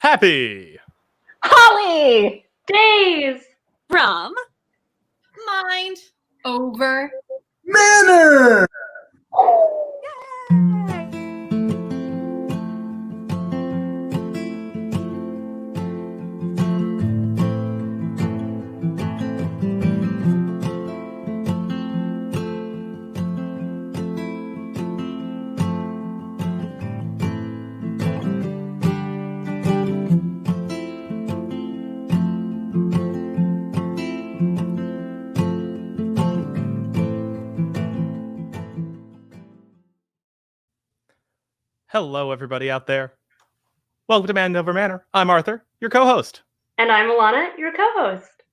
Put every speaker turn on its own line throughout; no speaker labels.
Happy
Holly!
Days!
From
Mind over
Manor!
Hello, everybody out there. Welcome to Man Over Manor. I'm Arthur, your co-host.
And I'm Ilana, your co-host.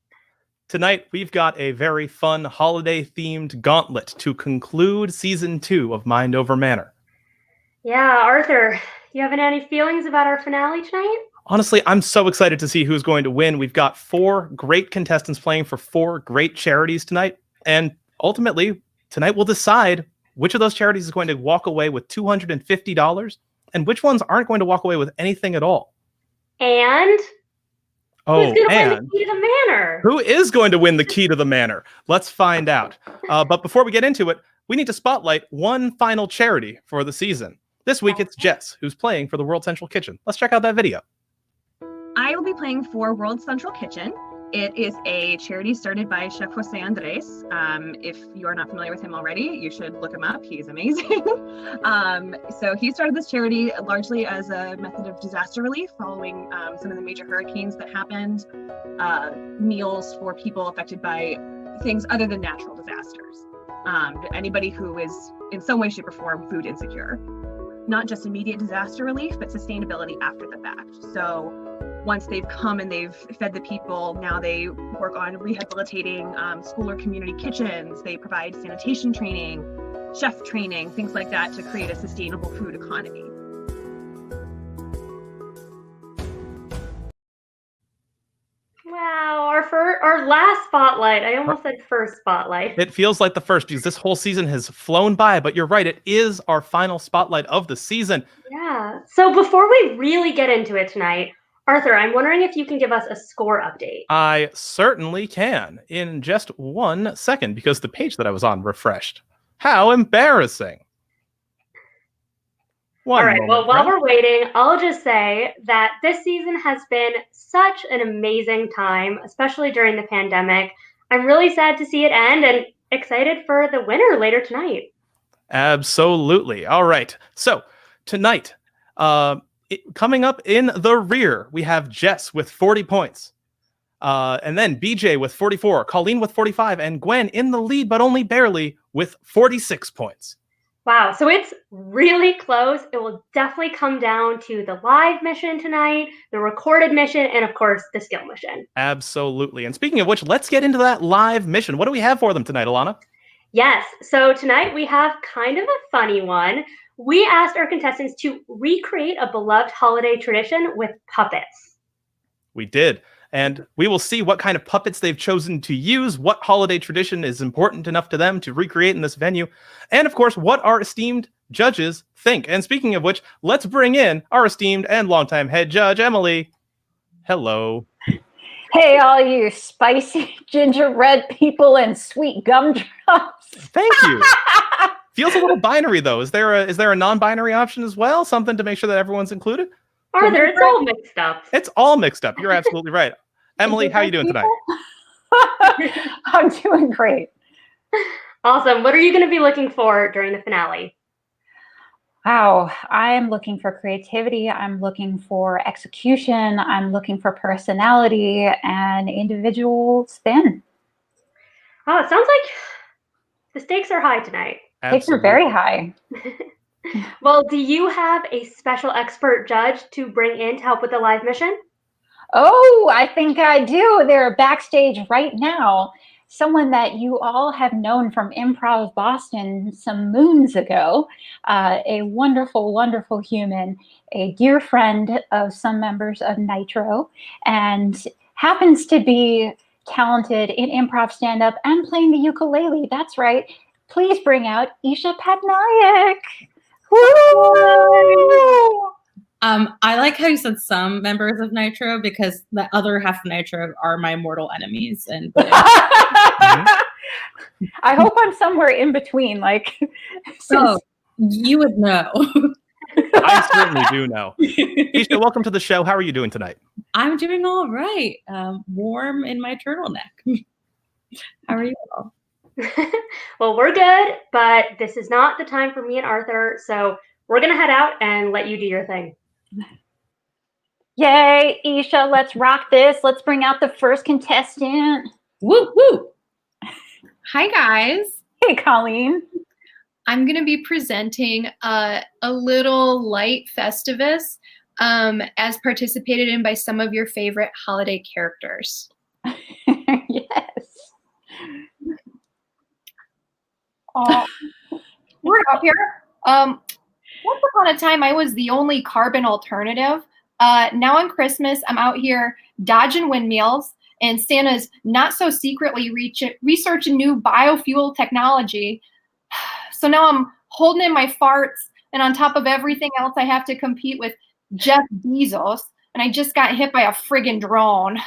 Tonight, we've got a very fun holiday-themed gauntlet to conclude Season 2 of Mind Over Manor.
Yeah, Arthur, you have any feelings about our finale tonight?
Honestly, I'm so excited to see who's going to win. We've got 4 great contestants playing for 4 great charities tonight. And ultimately, tonight we'll decide which of those charities is going to walk away with $250 and which ones aren't going to walk away with anything at all.
And who's going to win the key to the manor?
Who is going to win the key to the manor? Let's find out. But before we get into it, we need to spotlight one final charity for the season. This week, it's Jess, who's playing for the World Central Kitchen. Let's check out that video.
I will be playing for World Central Kitchen. It is a charity started by Chef Jose Andres. If you are not familiar with him already, you should look him up. He's amazing. So he started this charity largely as a method of disaster relief following some of the major hurricanes that happened, meals for people affected by things other than natural disasters. Anybody who is in some way, shape, or form food insecure. Not just immediate disaster relief, but sustainability after the fact. So once they've come and they've fed the people, now they work on rehabilitating school or community kitchens. They provide sanitation training, chef training, things like that to create a sustainable food economy.
Wow, our last spotlight. I almost said first spotlight.
It feels like the first because this whole season has flown by, but you're right. It is our final spotlight of the season.
Yeah. So before we really get into it tonight, Arthur, I'm wondering if you can give us a score update.
I certainly can in just 1 second because the page that I was on refreshed. How embarrassing.
All right, well, while we're waiting, I'll just say that this season has been such an amazing time, especially during the pandemic. I'm really sad to see it end and excited for the winner later tonight.
Absolutely. All right. So tonight, coming up in the rear, we have Jess with 40 points. And then BJ with 44, Colleen with 45, and Gwen in the lead, but only barely, with 46 points.
Wow, so it's really close. It will definitely come down to the live mission tonight, the recorded mission, and of course, the skill mission.
Absolutely. And speaking of which, let's get into that live mission. What do we have for them tonight, Ilana?
Yes, so tonight we have kind of a funny one. We asked our contestants to recreate a beloved holiday tradition with puppets.
We did. And we will see what kind of puppets they've chosen to use, what holiday tradition is important enough to them to recreate in this venue, and of course, what our esteemed judges think. And speaking of which, let's bring in our esteemed and longtime head judge, Emily. Hello.
Hey, all you spicy gingerbread people and sweet gumdrops.
Thank you. Feels a little binary, though. Is there a non-binary option as well? Something to make sure that everyone's included?
Arthur, it's all mixed up.
It's all mixed up. You're absolutely right. Emily, how are you doing tonight?
I'm doing great.
Awesome. What are you going to be looking for during the finale?
Wow, I am looking for creativity. I'm looking for execution. I'm looking for personality and individual spin.
Oh, it sounds like the stakes are high tonight.
Stakes are very high.
Well, do you have a special expert judge to bring in to help with the live mission?
Oh, I think I do. They're backstage right now. Someone that you all have known from Improv Boston some moons ago. A wonderful, wonderful human, a dear friend of some members of Nitro, and happens to be talented in improv stand-up and playing the ukulele. That's right. Please bring out Isha Patnaik. Woo!
I like how you said some members of Nitro because the other half of Nitro are my mortal enemies. And
I hope I'm somewhere in between. Like,
so you would know.
I certainly do know. Isha, welcome to the show. How are you doing tonight?
I'm doing all right. Warm in my turtleneck. How are you all?
Well, we're good, but this is not the time for me and Arthur, so we're going to head out and let you do your thing.
Yay, Isha, let's rock this. Let's bring out the first contestant.
Woo woo.
Hi, guys.
Hey, Colleen.
I'm going to be presenting a little light Festivus as participated in by some of your favorite holiday characters.
Yes.
We're up here. Once upon a time, I was the only carbon alternative. Now on Christmas, I'm out here dodging windmills, and Santa's not so secretly researching new biofuel technology. So now I'm holding in my farts, and on top of everything else, I have to compete with Jeff Bezos, and I just got hit by a friggin' drone.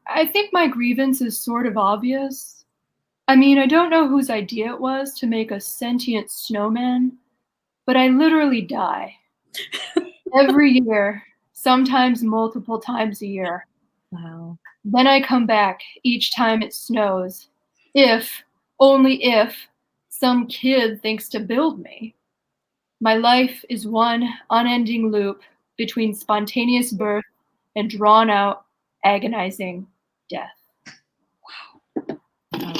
I think my grievance is sort of obvious. I mean, I don't know whose idea it was to make a sentient snowman, but I literally die. Every year, sometimes multiple times a year.
Wow.
Then I come back each time it snows. If, only if, some kid thinks to build me. My life is one unending loop between spontaneous birth and drawn-out, agonizing death. Wow.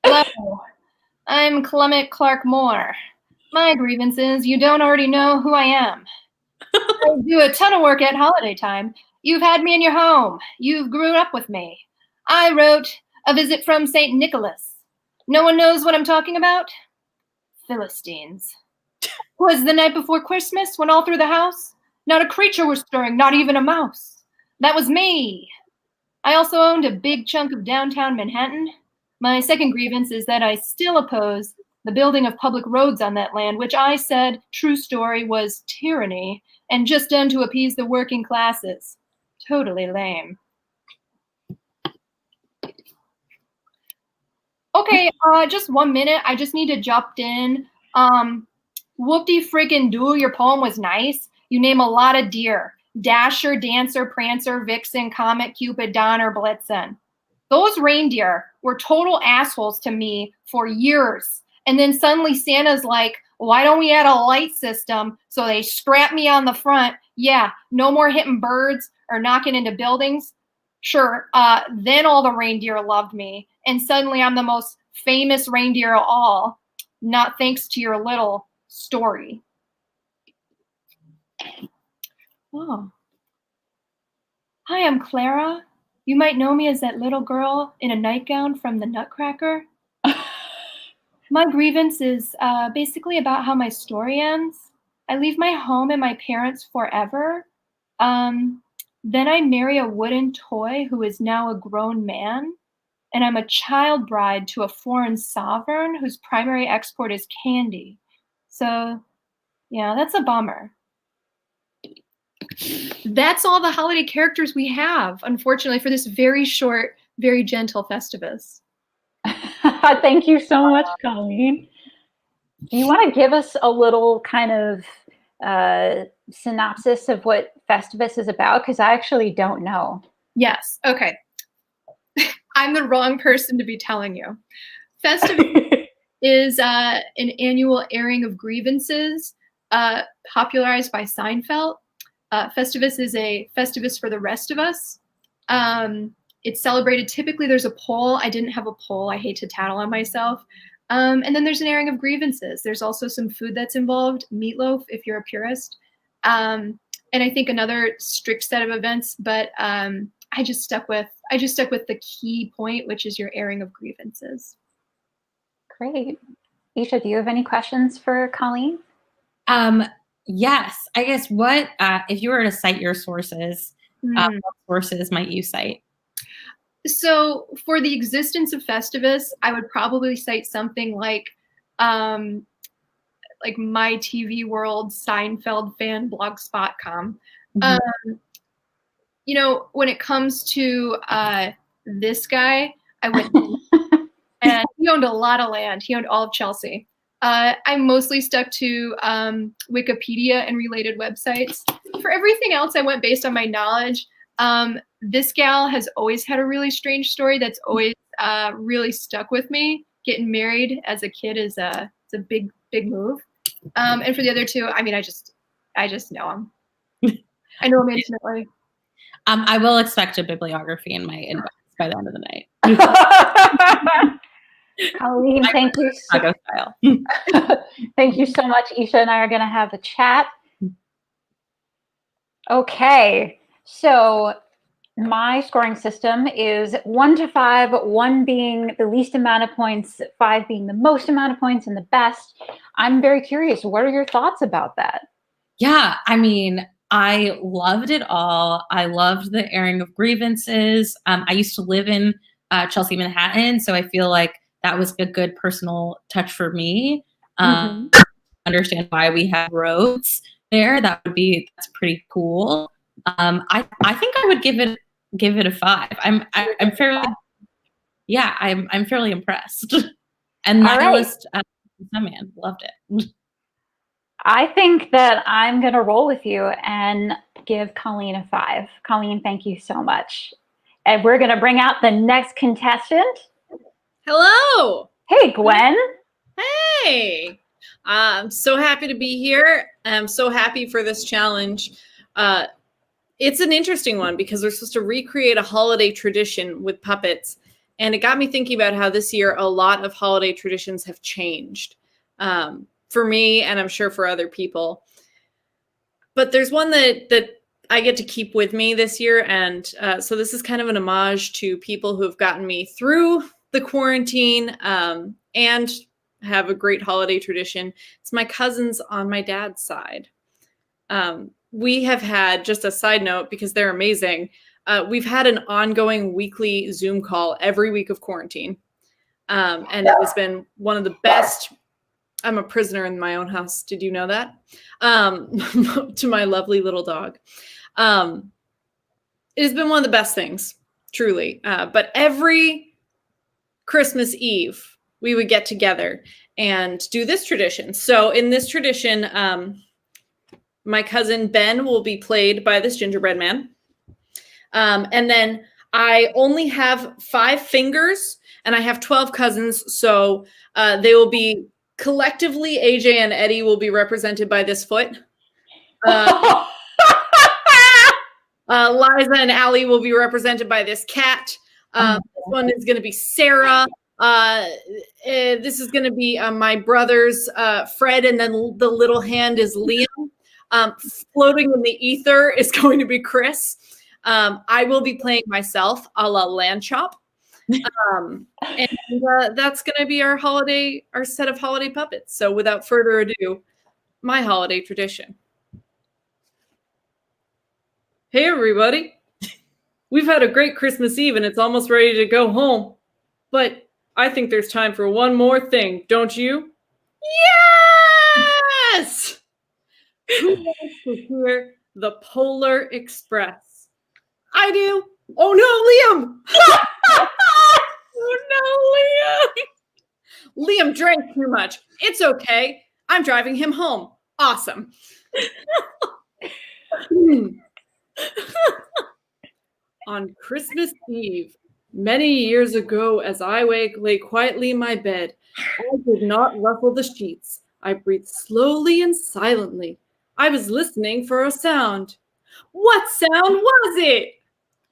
Hello, I'm Clement Clark Moore. My grievance is you don't already know who I am. I do a ton of work at holiday time. You've had me in your home. You've grown up with me. I wrote A Visit from St. Nicholas. No one knows what I'm talking about? Philistines. Was the night before Christmas when all through the house, not a creature was stirring, not even a mouse. That was me. I also owned a big chunk of downtown Manhattan. My second grievance is that I still oppose the building of public roads on that land, which I said, true story, was tyranny and just done to appease the working classes. Totally lame. Okay, just 1 minute. I just need to jump in. Whoop-de-friggin-doo, your poem was nice. You name a lot of deer. Dasher, Dancer, Prancer, Vixen, Comet, Cupid, Donner, Blitzen. Those reindeer were total assholes to me for years. And then suddenly Santa's like, why don't we add a light system? So they strap me on the front. Yeah, no more hitting birds or knocking into buildings. Sure, then all the reindeer loved me. And suddenly I'm the most famous reindeer of all. Not thanks to your little story. Oh. Hi, I'm Clara. You might know me as that little girl in a nightgown from the Nutcracker. My grievance is basically about how my story ends. I leave my home and my parents forever. Then I marry a wooden toy who is now a grown man. And I'm a child bride to a foreign sovereign whose primary export is candy. So, yeah, that's a bummer. That's all the holiday characters we have, unfortunately, for this very short, very gentle Festivus.
Thank you so much, Colleen. Do you want to give us a little kind of synopsis of what Festivus is about? Because I actually don't know.
Yes. Okay. I'm the wrong person to be telling you. Festivus is an annual airing of grievances popularized by Seinfeld. Festivus is a Festivus for the rest of us. It's celebrated. Typically, there's a poll. I didn't have a poll. I hate to tattle on myself. And then there's an airing of grievances. There's also some food that's involved, meatloaf, if you're a purist. And I think another strict set of events, but I just stuck with the key point, which is your airing of grievances.
Great. Isha, do you have any questions for Colleen?
Yes. I guess what, if you were to cite your sources, what sources might you cite?
So for the existence of Festivus, I would probably cite something like My TV World, Seinfeld fan, blogspot.com. You know, when it comes to this guy, I went and he owned a lot of land. He owned all of Chelsea. I mostly stuck to Wikipedia and related websites. For everything else, I went based on my knowledge. This gal has always had a really strange story that's always really stuck with me. Getting married as a kid is it's a big move. And for the other two, I mean, I just know him. I know him intimately.
I will expect a bibliography in my inbox by the end of the night.
Colleen, thank you. Thank you so much. Isha and I are going to have a chat. Okay, so my scoring system is 1 to 5, 1 being the least amount of points, 5 being the most amount of points and the best. I'm very curious. What are your thoughts about that?
Yeah, I mean, I loved it all. I loved the airing of grievances. I used to live in Chelsea, Manhattan, so I feel like that was a good personal touch for me. Understand why we have roads there. That's pretty cool. I think I would give it a 5. I'm fairly impressed. And nihilist man, loved it.
I think that I'm going to roll with you and give Colleen a 5. Colleen, thank you so much. And we're going to bring out the next contestant.
Hello.
Hey, Gwen.
Hey. I'm so happy to be here. I'm so happy for this challenge. It's an interesting one because we're supposed to recreate a holiday tradition with puppets. And it got me thinking about how this year a lot of holiday traditions have changed. For me, and I'm sure for other people. But there's one that I get to keep with me this year. And so this is kind of an homage to people who have gotten me through the quarantine and have a great holiday tradition. It's my cousins on my dad's side. We have had, just a side note, because they're amazing, we've had an ongoing weekly Zoom call every week of quarantine. And it has been one of the best. I'm a prisoner in my own house. Did you know that? To my lovely little dog. It has been one of the best things, truly. But every Christmas Eve, we would get together and do this tradition. So in this tradition, my cousin Ben will be played by this gingerbread man. And then I only have 5 fingers and I have 12 cousins. So they will be collectively, AJ and Eddie will be represented by this foot. Liza and Allie will be represented by this cat. This one is going to be Sarah. This is going to be my brother's Fred, and then the little hand is Liam. Floating in the ether is going to be Chris. I will be playing myself, a la Lamb Chop. And that's going to be our set of holiday puppets. So without further ado, my holiday tradition. Hey, everybody. We've had a great Christmas Eve and it's almost ready to go home. But I think there's time for one more thing, don't you? Yes! Who wants to hear the Polar Express? I do. Oh no, Liam! Oh no, Liam! Liam drank too much. It's okay. I'm driving him home. Awesome. On Christmas Eve, many years ago, as I lay quietly in my bed, I did not ruffle the sheets. I breathed slowly and silently. I was listening for a sound. What sound was it?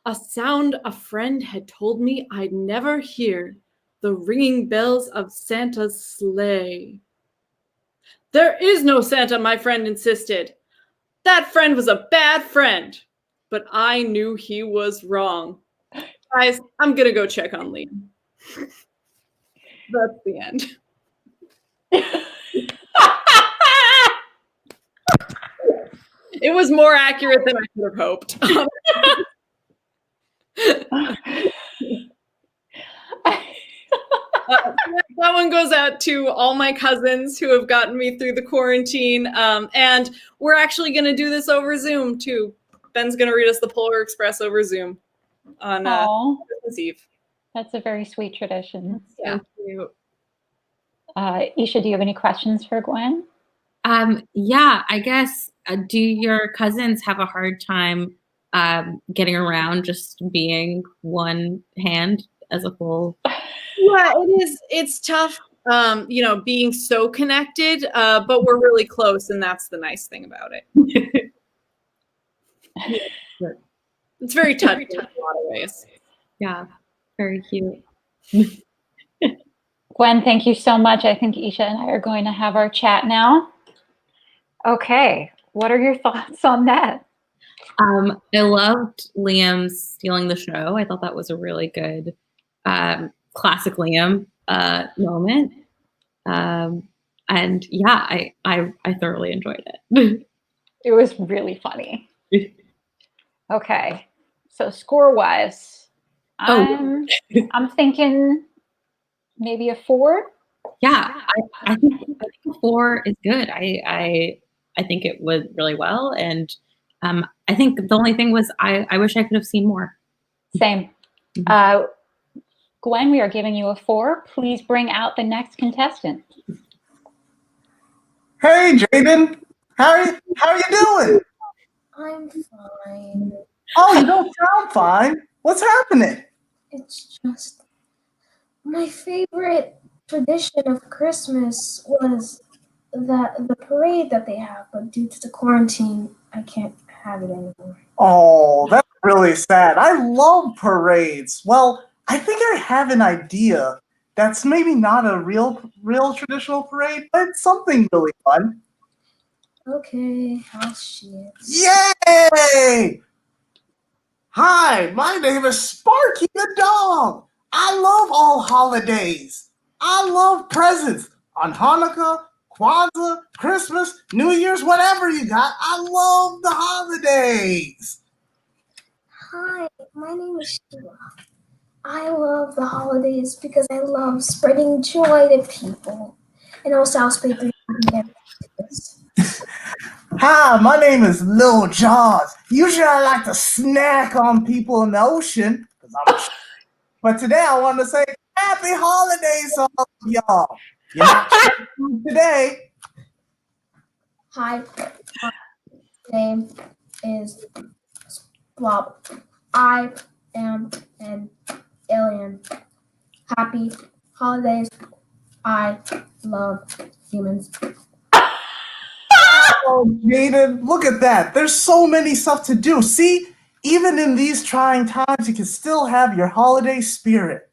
A sound a friend had told me I'd never hear. The ringing bells of Santa's sleigh. There is no Santa, my friend insisted. That friend was a bad friend. But I knew he was wrong. Guys, I'm going to go check on Liam. That's the end. It was more accurate than I could have hoped. That one goes out to all my cousins who have gotten me through the quarantine. And we're actually going to do this over Zoom too. Ben's going to read us the Polar Express over Zoom on Christmas Eve.
That's a very sweet tradition.
Yeah.
Cute. Isha, do you have any questions for Gwen?
Yeah, I guess, do your cousins have a hard time getting around just being one hand as a whole?
Yeah, it's tough, being so connected, but we're really close, and that's the nice thing about it. It's very touching in a lot of ways.
Yeah, very cute.
Gwen, thank you so much. I think Isha and I are going to have our chat now. Okay, what are your thoughts on that?
I loved Liam stealing the show. I thought that was a really good classic Liam moment. And yeah, I thoroughly enjoyed it.
It was really funny. Okay, so score-wise, I'm thinking maybe a 4.
Yeah, I think a 4 is good. I think it went really well, and I think the only thing was I wish I could have seen more.
Same. Gwen, we are giving you a 4. Please bring out the next contestant.
Hey, Jaden. How are you doing?
I'm fine.
Oh, you don't sound fine. What's happening?
It's just my favorite tradition of Christmas was the parade that they have, but due to the quarantine, I can't have it anymore.
Oh, that's really sad. I love parades. Well, I think I have an idea that's maybe not a real traditional parade, but it's something really fun.
Okay, I'll shit.
Yay! Hi, my name is Sparky the dog. I love all holidays. I love presents on Hanukkah, Kwanzaa, Christmas, New Year's, whatever you got. I love the holidays.
Hi, my name is Sheila. I love the holidays because I love spreading joy to people. And also I'll spend 3 this.
Hi, my name is Lil Jaws. Usually I like to snack on people in the ocean, but today I want to say happy holidays to all of y'all. You're not today.
Hi, my name is Blob. I am an alien. Happy holidays. I love humans.
Oh, Jaden, look at that. There's so many stuff to do. See, even in these trying times, you can still have your holiday spirit.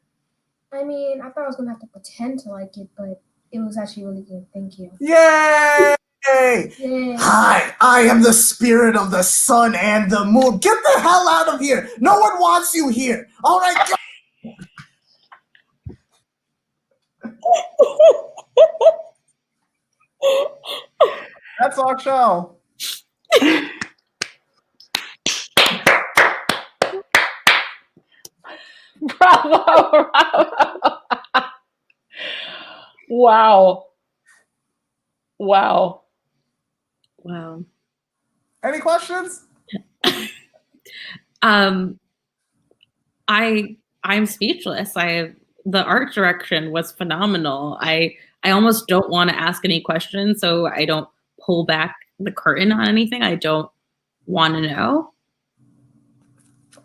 I mean, I thought I was going to have to pretend to like it, but it was actually really good. Thank you.
Yay!
Yay.
Hi, I am the spirit of the sun and the moon. Get the hell out of here. No one wants you here. All right, go. That's our show.
Bravo, bravo. Wow. Wow.
Wow.
Any questions?
I'm speechless. The art direction was phenomenal. I almost don't want to ask any questions, so I don't pull back the curtain on anything I don't want to know.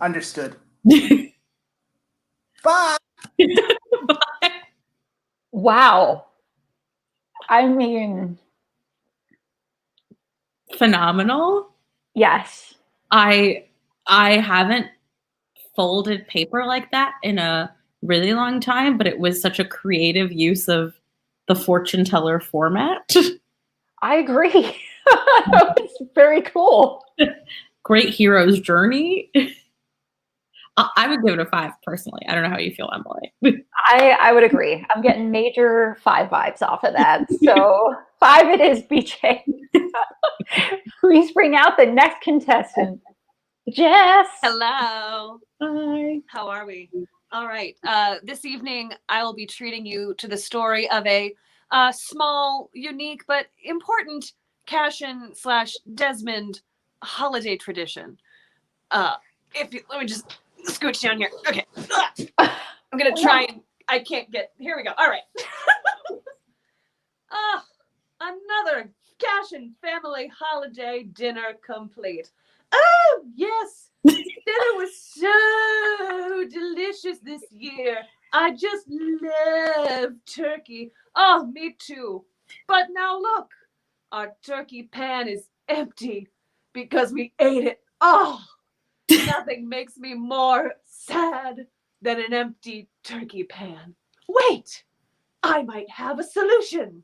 Understood. Bye.
Bye.
Wow. I mean,
phenomenal.
Yes.
I haven't folded paper like that in a really long time, but it was such a creative use of the fortune teller format.
I agree. It's very cool.
Great hero's journey. I would give it a 5 personally. I don't know how you feel, Emily.
I would agree. I'm getting major 5 vibes off of that. So 5 it is, BJ. Please bring out the next contestant. Jess.
Hello.
Hi.
How are we? All right. This evening, I will be treating you to the story of a small, unique, but important Cashin/Desmond holiday tradition. Let me just scooch down here. Okay. I'm gonna try and I can't get. Here we go. All right. Another Cashin family holiday dinner complete. Oh yes. Dinner was so delicious this year. I just love turkey. Oh, me too. But now look, our turkey pan is empty because we ate it all. Nothing makes me more sad than an empty turkey pan. Wait, I might have a solution.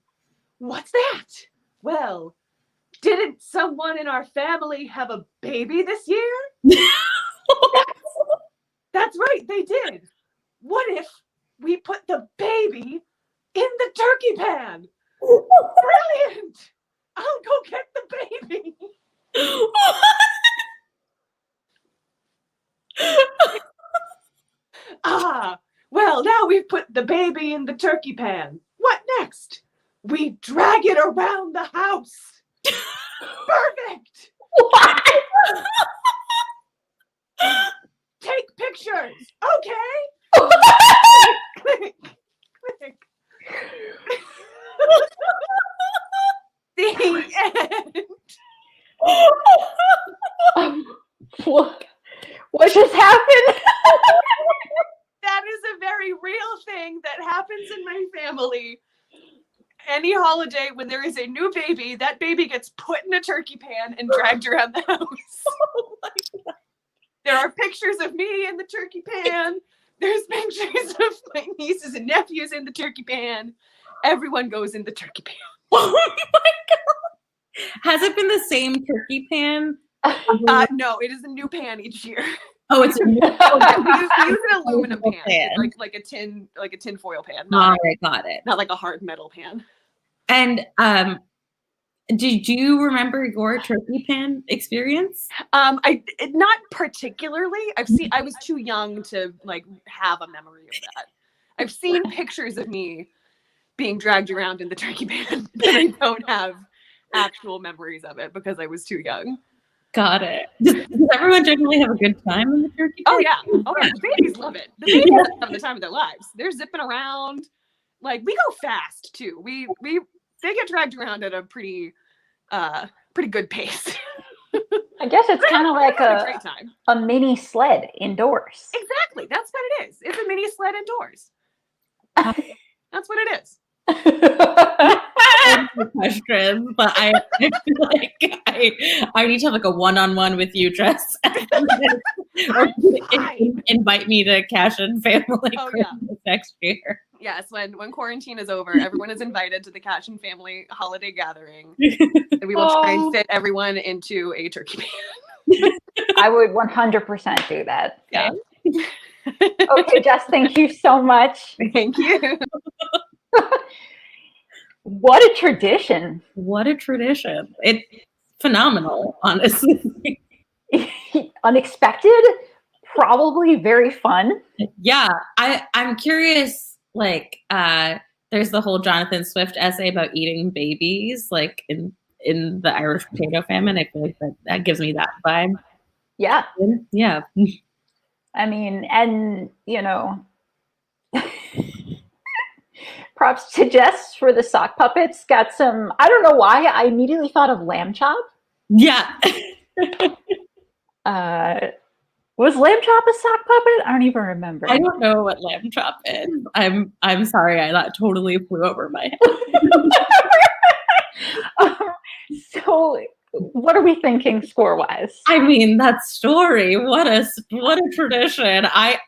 What's that? Well, didn't someone in our family have a baby this year? That's right, they did. What if we put the baby in the turkey pan? Brilliant! I'll go get the baby. Well, now we've put the baby in the turkey pan. What next? We drag it around the house. Perfect! What? Take pictures, okay? Click, click. The end.
What just happened?
That is a very real thing that happens in my family. Any holiday when there is a new baby, that baby gets put in a turkey pan and dragged around the house. Oh my God. There are pictures of me in the turkey pan. There's pictures of my nieces and nephews in the turkey pan. Everyone goes in the turkey pan.
Oh my God. Has it been the same turkey pan?
No, it is a new pan each year.
Oh, it's a new
we use an aluminum pan. Like a tin foil pan.
All right, got it.
Not like a hard metal pan.
And did you remember your turkey pan experience?
I not particularly. I was too young to like have a memory of that. I've seen pictures of me being dragged around in the turkey pan, but I don't have actual memories of it because I was too young.
Got it. Does everyone generally have a good time in the turkey pan?
Oh yeah. The babies love it. The babies have the time of their lives. They're zipping around. Like we go fast too. They get dragged around at a pretty good pace.
I guess it's kind of like
a great time.
A mini sled indoors.
Exactly. That's what it is. It's a mini sled indoors. That's what it is.
Questions, but I feel like I need to have like a one-on-one with you, Jess. Or invite me to Cashin family next year.
Yes, when quarantine is over, everyone is invited to the Cashin family holiday gathering. And we will try and fit everyone into a turkey pan.
I would 100% do that.
Yeah.
Okay, Jess, thank you so much.
Thank you.
What a tradition.
What a tradition. It's phenomenal, honestly.
Unexpected, probably very fun.
Yeah, I'm curious, like, there's the whole Jonathan Swift essay about eating babies, like in the Irish potato famine. I feel like that gives me that vibe.
Yeah.
Yeah.
I mean, and, you know, props to Jess for the sock puppets. Got some, I don't know why, I immediately thought of lamb chop.
Yeah.
Was lamb chop a sock puppet? I don't even remember.
I don't know what lamb chop is. I'm sorry, that totally flew over my head.
So what are we thinking score-wise?
I mean, that story, what a tradition. I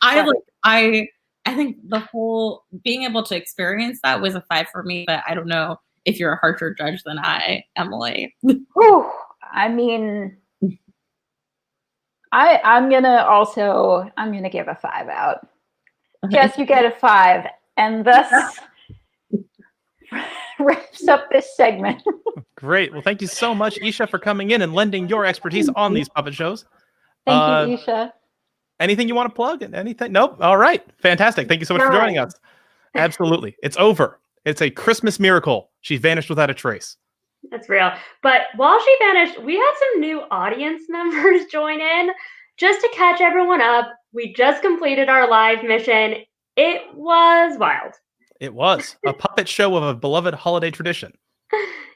think the whole being able to experience that was a 5 for me, but I don't know if you're a harsher judge than I, Emily.
Whew, I mean, I'm gonna give a 5 out. Jess, you get a 5, and thus wraps up this segment.
Great. Well, thank you so much, Isha, for coming in and lending your expertise on these puppet shows.
Thank you, Isha.
Anything you want to plug? Anything? Nope. All right. Fantastic. Thank you so much for joining us. Absolutely. It's over. It's a Christmas miracle. She vanished without a trace.
That's real. But while she vanished, we had some new audience members join in. Just to catch everyone up, we just completed our live mission. It was wild.
It was a puppet show of a beloved holiday tradition.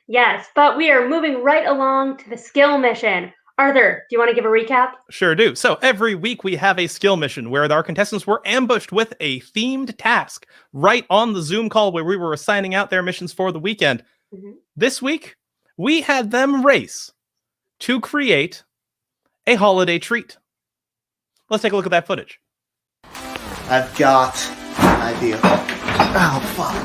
Yes, but we are moving right along to the skill mission. Arthur, do you want to give a recap?
Sure do. So every week we have a skill mission where our contestants were ambushed with a themed task right on the Zoom call where we were assigning out their missions for the weekend.
Mm-hmm.
This week, we had them race to create a holiday treat. Let's take a look at that footage.
I've got an idea. Oh, fuck.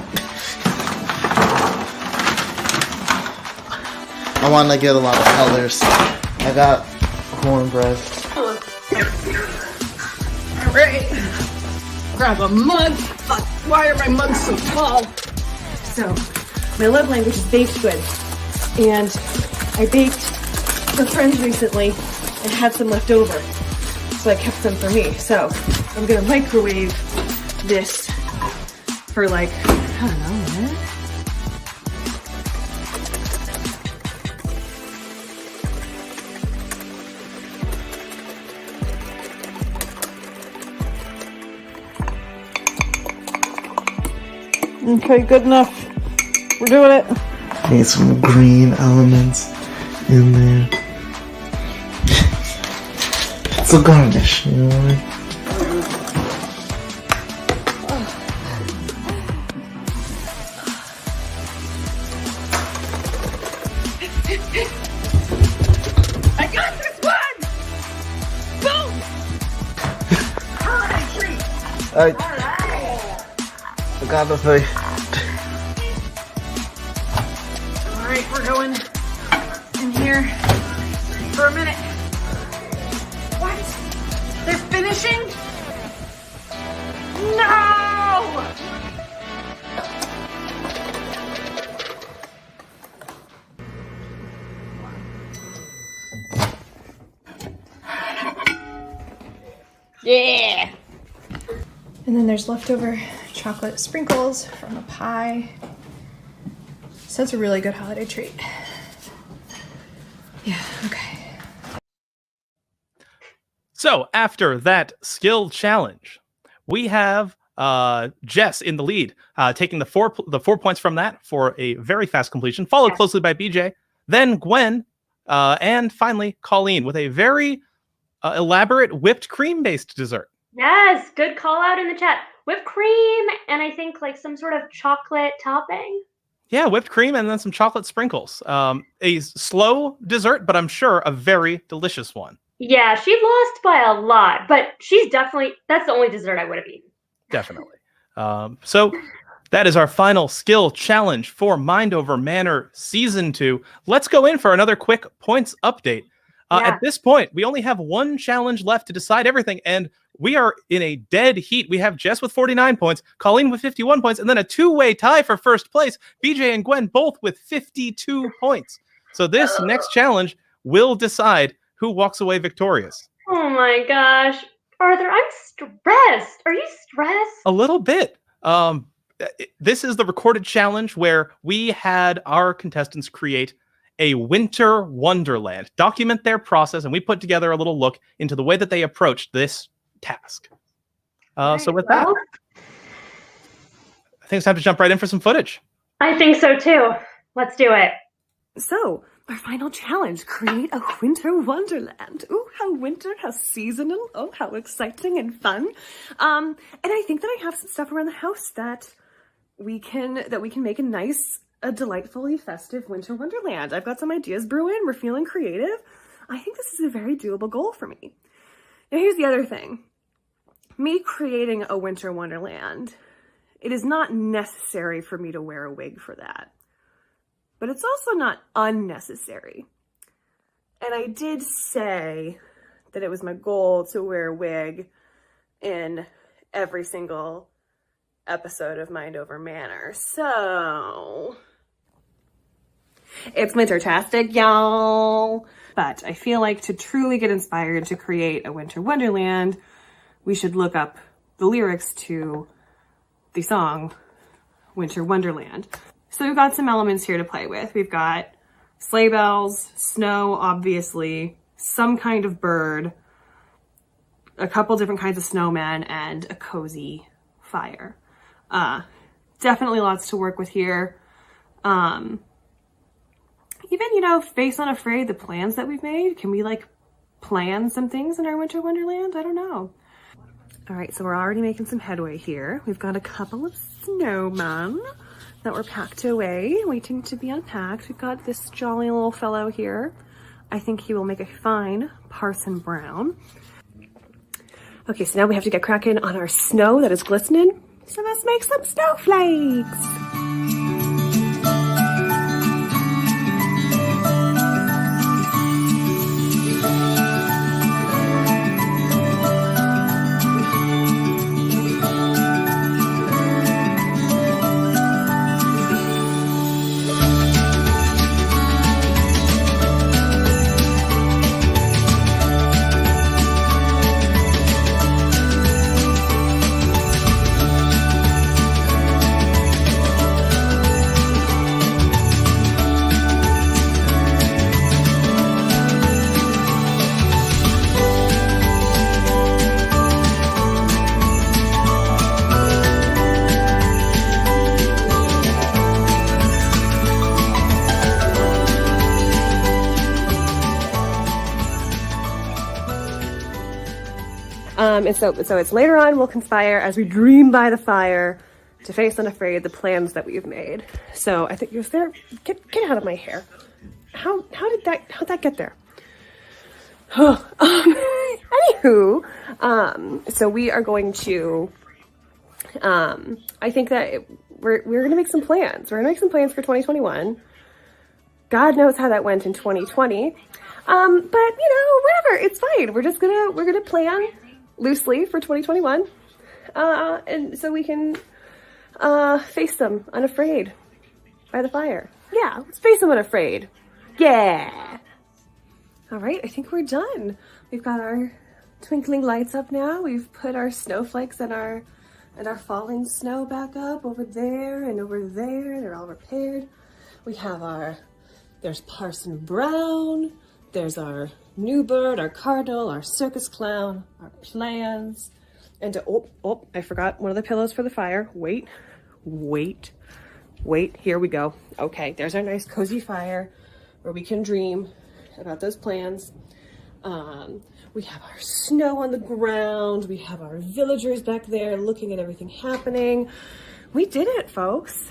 I want to get a lot of colors. I got cornbread.
Alright. Grab a mug. Fuck, why are my mugs so tall? So, my love language is baked goods. And I baked for friends recently and had some left over. So I kept some for me. So, I'm gonna microwave this for like, I don't know, a minute. Okay, good enough. We're doing it.
Need some green elements in there. It's a garnish, you know what I mean?
I got this one! Boom! Holiday treat!
I got the thing.
Alright, we're going in here for a minute. What? They're finishing? No!
Yeah! And then there's leftover chocolate sprinkles from a pie. So it's a really good holiday treat. Yeah, okay.
So after that skill challenge, we have Jess in the lead, taking the four points from that for a very fast completion, followed closely by BJ, then Gwen, and finally Colleen with a very elaborate whipped cream-based dessert.
Yes, good call out in the chat. Whipped cream and I think like some sort of chocolate topping.
Yeah, whipped cream and then some chocolate sprinkles. A slow dessert, but I'm sure a very delicious one.
Yeah, she lost by a lot, but that's the only dessert I would have eaten.
Definitely. So that is our final skill challenge for Mind Over Manor Season 2. Let's go in for another quick points update. At this point, we only have one challenge left to decide everything, and we are in a dead heat. We have Jess with 49 points, Colleen with 51 points, and then a two-way tie for first place. BJ and Gwen both with 52 points. So this next challenge will decide who walks away victorious.
Oh my gosh. Arthur, I'm stressed. Are you stressed?
A little bit. This is the recorded challenge where we had our contestants create a winter wonderland, document their process, and we put together a little look into the way that they approached this task. So with that, I think it's time to jump right in for some footage.
I think so too. Let's do it.
So, our final challenge, create a winter wonderland. Ooh, how winter, how seasonal. Oh, how exciting and fun. And I think that I have some stuff around the house that we can make a delightfully festive winter wonderland. I've got some ideas brewing. We're feeling creative. I think this is a very doable goal for me. Now, here's the other thing. Me creating a winter wonderland, it is not necessary for me to wear a wig for that. But it's also not unnecessary. And I did say that it was my goal to wear a wig in every single episode of Mind Over Manor. So it's wintertastic, y'all. But I feel like to truly get inspired to create a winter wonderland, we should look up the lyrics to the song Winter Wonderland. So we've got some elements here to play with. We've got sleigh bells, snow, obviously, some kind of bird, a couple different kinds of snowmen, and a cozy fire. Definitely lots to work with here. Even, based on Afraid, the plans that we've made, can we plan some things in our Winter Wonderland? I don't know. All right, so we're already making some headway here. We've got a couple of snowmen that were packed away, waiting to be unpacked. We've got this jolly little fellow here. I think he will make a fine Parson Brown. Okay, so now we have to get cracking on our snow that is glistening. So let's make some snowflakes. And so it's later on we'll conspire as we dream by the fire to face unafraid the plans that we've made. So I think you're there. Get out of my hair. How'd that get there? Anywho, so we are going to. I think that we're going to make some plans. We're going to make some plans for 2021. God knows how that went in 2020. But whatever, it's fine. We're gonna plan loosely for 2021, and so we can face them unafraid by the fire. Yeah, let's face them unafraid. Yeah. All right, I think we're done. We've got our twinkling lights up now. We've put our snowflakes and our falling snow back up over there and over there. They're all repaired. We have there's Parson Brown. There's our new bird, our cardinal, our circus clown, our plans, and I forgot one of the pillows for the fire. Wait, here we go. Okay, there's our nice cozy fire where we can dream about those plans. We have our snow on the ground. We have our villagers back there looking at everything happening. We did it, folks.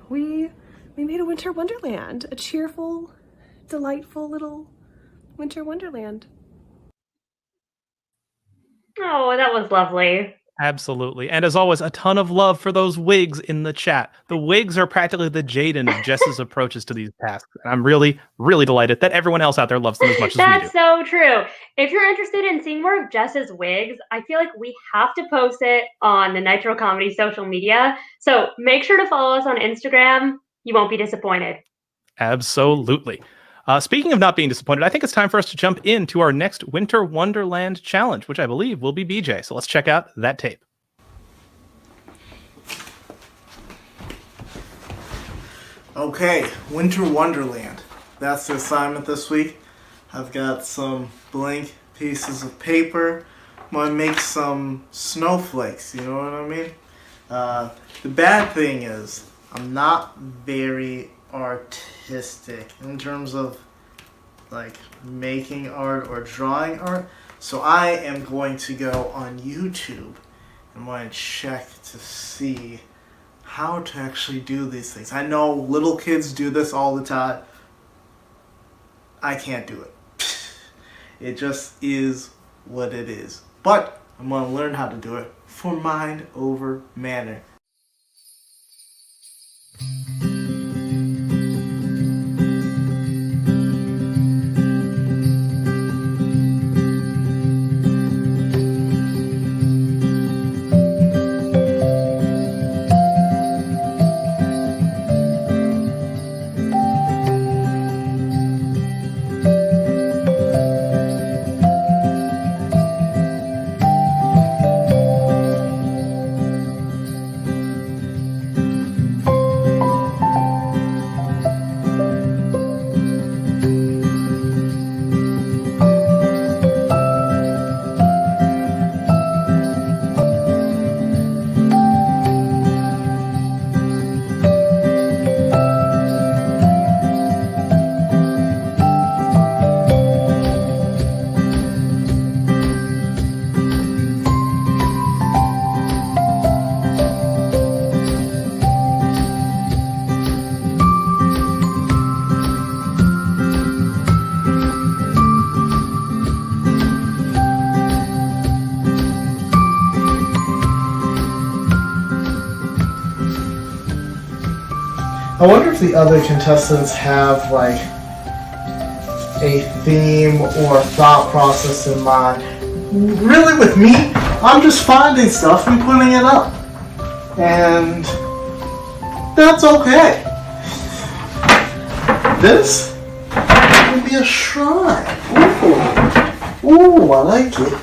We made a winter wonderland, a cheerful, delightful little winter wonderland.
Oh, that was lovely.
Absolutely. And as always, a ton of love for those wigs in the chat. The wigs are practically the Jaden of Jess's approaches to these tasks. And I'm really, really delighted that everyone else out there loves them as much as we do.
That's so true. If you're interested in seeing more of Jess's wigs, I feel like we have to post it on the Nitro Comedy social media. So make sure to follow us on Instagram. You won't be disappointed.
Absolutely. Speaking of not being disappointed, I think it's time for us to jump into our next Winter Wonderland challenge, which I believe will be BJ. So let's check out that tape.
Okay, Winter Wonderland. That's the assignment this week. I've got some blank pieces of paper. I'm going to make some snowflakes, you know what I mean? The bad thing is, I'm not very artistic in terms of making art or drawing art. So I am going to go on YouTube and I'm going to check to see how to actually do these things. I know little kids do this all the time. I can't do it. It just is what it is. But I'm going to learn how to do it for mind over manner. I wonder if the other contestants have like a theme or thought process in mind. Really, with me, I'm just finding stuff and putting it up. And that's okay. This would be a shrine. Ooh, I like it.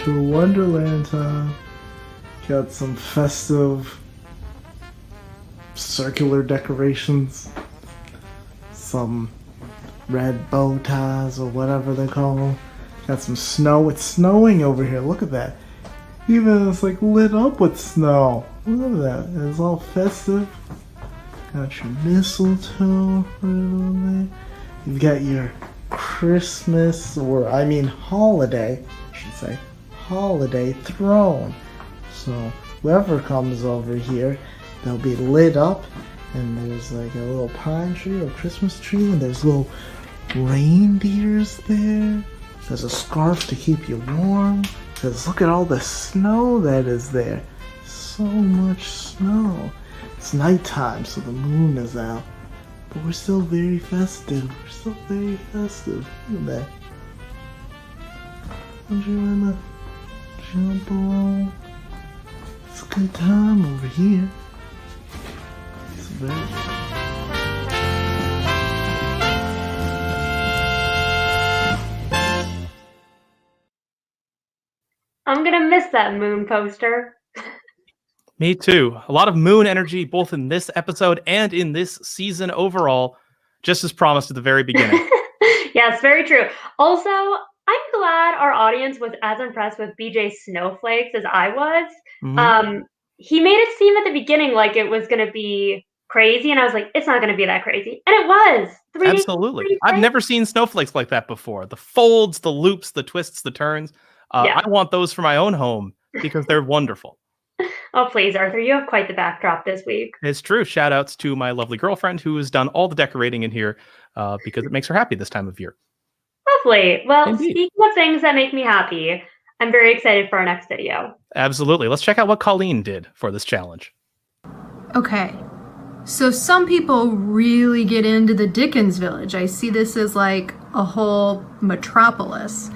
Wonderland time. Got some festive circular decorations, some red bow ties or whatever they call them. Got some snow. It's snowing over here. Look at that. Even it's like lit up with snow. Look at that. It's all festive. Got your mistletoe right on there. You've got your Christmas, or I mean holiday, I should say, holiday throne. So whoever comes over here, they'll be lit up, and there's like a little pine tree or Christmas tree, and there's little reindeers there. There's a scarf to keep you warm. Because look at all the snow that is there. So much snow. It's nighttime, so the moon is out. But we're still very festive. We're still very festive. Look at that. Don't you wanna jump along? It's a good time over here. It's very
I'm gonna miss that moon poster.
Me too. A lot of moon energy, both in this episode and in this season overall, just as promised at the very beginning.
Yes, very true. Also, I'm glad our audience was as impressed with BJ's snowflakes as I was.
Mhm.
He made it seem at the beginning like it was going to be crazy, and I was like, it's not going to be that crazy. And it was.
Absolutely. I've never seen snowflakes like that before. The folds, the loops, the twists, the turns.
Yeah.
I want those for my own home because they're wonderful.
Oh, please, Arthur, you have quite the backdrop this week.
It's true. Shout outs to my lovely girlfriend who has done all the decorating in here because it makes her happy this time of year.
Lovely. Well,
Indeed.
speaking of things that make me happy, I'm very excited for our next video.
Absolutely. Let's check out what Colleen did for this challenge.
Okay, so some people really get into the Dickens Village. I see this as like a whole metropolis.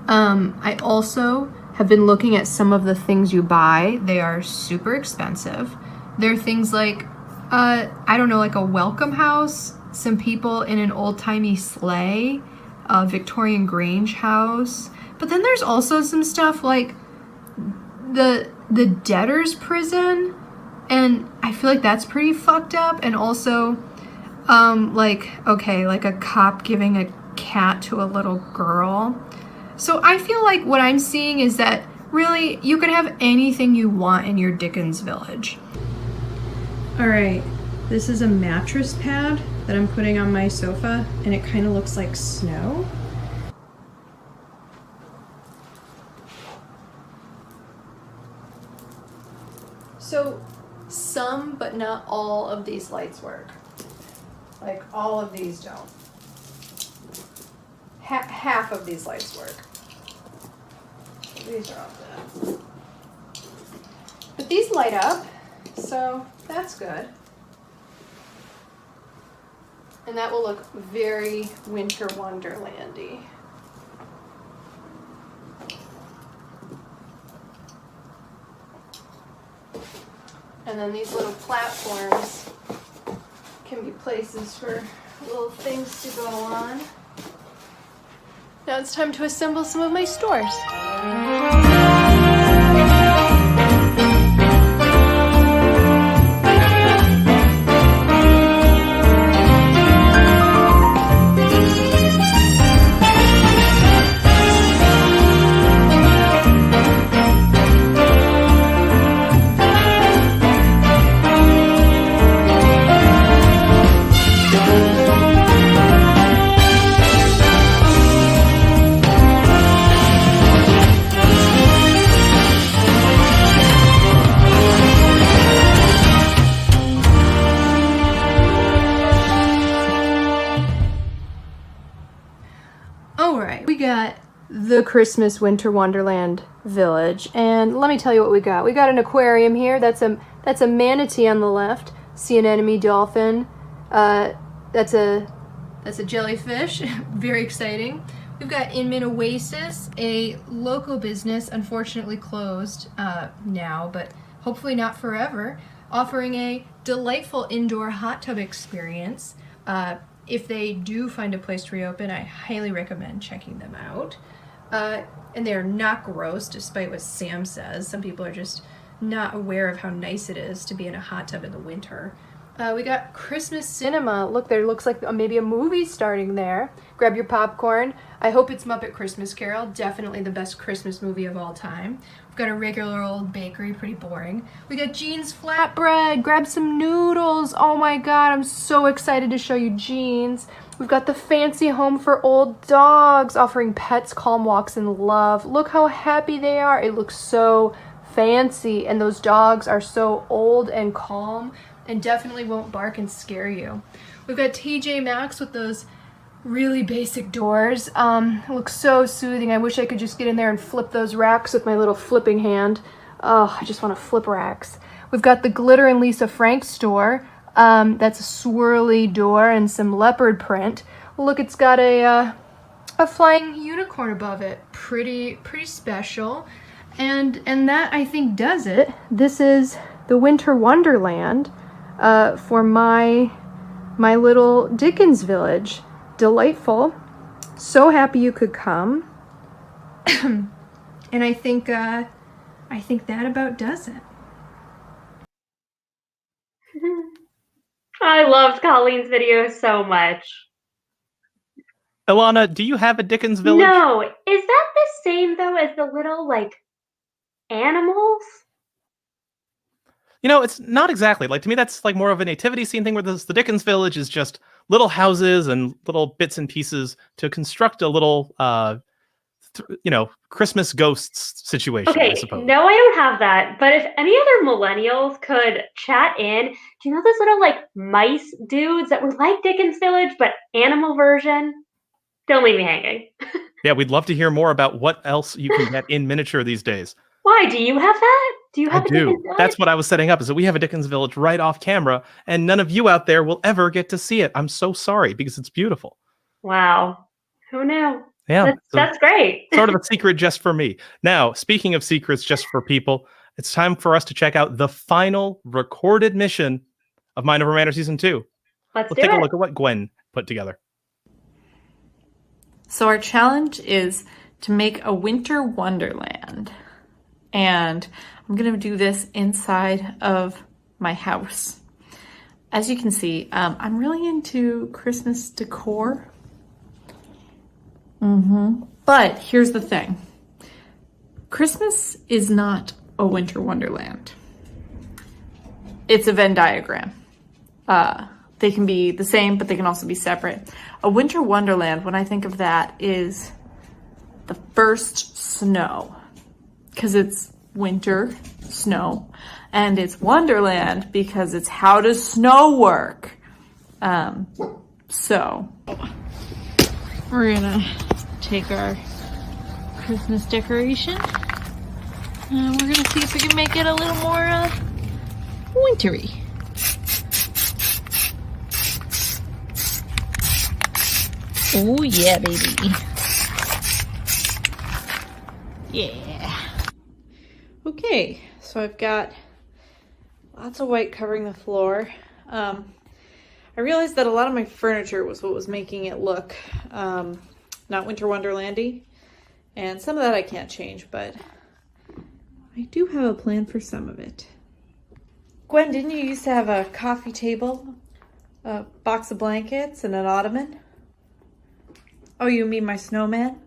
I also have been looking at some of the things you buy. They are super expensive. There are things like, I don't know, like a welcome house, some people in an old-timey sleigh, a Victorian Grange house. But then there's also some stuff like the debtor's prison, and I feel like that's pretty fucked up. And also, like a cop giving a cat to a little girl. So I feel like what I'm seeing is that really you can have anything you want in your Dickens Village. All right, this is a mattress pad that I'm putting on my sofa, and it kind of looks like snow. So some, but not all of these lights work. Like all of these don't. Half of these lights work. These are all dead. But these light up, so that's good. And that will look very Winter Wonderland-y. And then these little platforms can be places for little things to go on. Now it's time to assemble some of my stores. The Christmas Winter Wonderland Village, and let me tell you what we got. We got an aquarium here. That's a manatee on the left. Sea anemone dolphin. That's a jellyfish. Very exciting. We've got Inman Oasis, a local business, unfortunately closed now, but hopefully not forever, offering a delightful indoor hot tub experience. If they do find a place to reopen, I highly recommend checking them out. And they're not gross, despite what Sam says. Some people are just not aware of how nice it is to be in a hot tub in the winter. We got Christmas Cinema. Look, there looks like maybe a movie starting there. Grab your popcorn. I hope it's Muppet Christmas Carol. Definitely the best Christmas movie of all time. We've got a regular old bakery, pretty boring. We got Jean's Flatbread. Grab some noodles. Oh my god, I'm so excited to show you Jean's. We've got the fancy home for old dogs, offering pets calm walks and love. Look how happy they are. It looks so fancy, and those dogs are so old and calm and definitely won't bark and scare you. We've got TJ Maxx with those really basic doors. It looks so soothing. I wish I could just get in there and flip those racks with my little flipping hand. Oh, I just want to flip racks. We've got the Glitter and Lisa Frank store. That's a swirly door and some leopard print. Look, it's got a flying unicorn above it. Pretty special. And that, I think, does it. This is the Winter Wonderland for my little Dickens village. Delightful. So happy you could come. And I think that about does it.
I loved Colleen's video so much.
Ilana, do you have a Dickens village?
No. Is that the same, though, as the little, animals?
You know, it's not exactly. To me, that's more of a nativity scene thing, where the Dickens village is just little houses and little bits and pieces to construct a little, Christmas ghosts situation,
Okay,
I suppose.
no, I don't have that. But if any other millennials could chat in, do you know those little, mice dudes that were like Dickens Village, but animal version? Don't leave me hanging.
Yeah, we'd love to hear more about what else you can get in miniature these days.
Why? Do you have that? Do you have
I
a
do.
Dickens Village?
That's what I was setting up, is that we have a Dickens village right off camera, and none of you out there will ever get to see it. I'm so sorry, because it's beautiful.
Wow. Who knew?
Yeah.
That's great.
Sort of a secret just for me. Now, speaking of secrets just for people, it's time for us to check out the final recorded mission of Mind Over Manor Season 2.
Let's
take
do
a
it.
look at what Gwen put together.
So our challenge is to make a winter wonderland. And I'm going to do this inside of my house. As you can see, I'm really into Christmas decor. But here's the thing. Christmas is not a winter wonderland. It's a Venn diagram. They can be the same, but they can also be separate. A winter wonderland, when I think of that, is the first snow. Because it's winter, snow. And it's wonderland because it's how does snow work. So we're gonna take our Christmas decoration and we're gonna see if we can make it a little more wintry. Oh yeah, baby. Yeah. Okay, so I've got lots of white covering the floor. I realized that a lot of my furniture was what was making it look not Winter Wonderlandy. And some of that I can't change, but I do have a plan for some of it. Gwen, didn't you used to have a coffee table, a box of blankets, and an ottoman? Oh, you mean my snowman?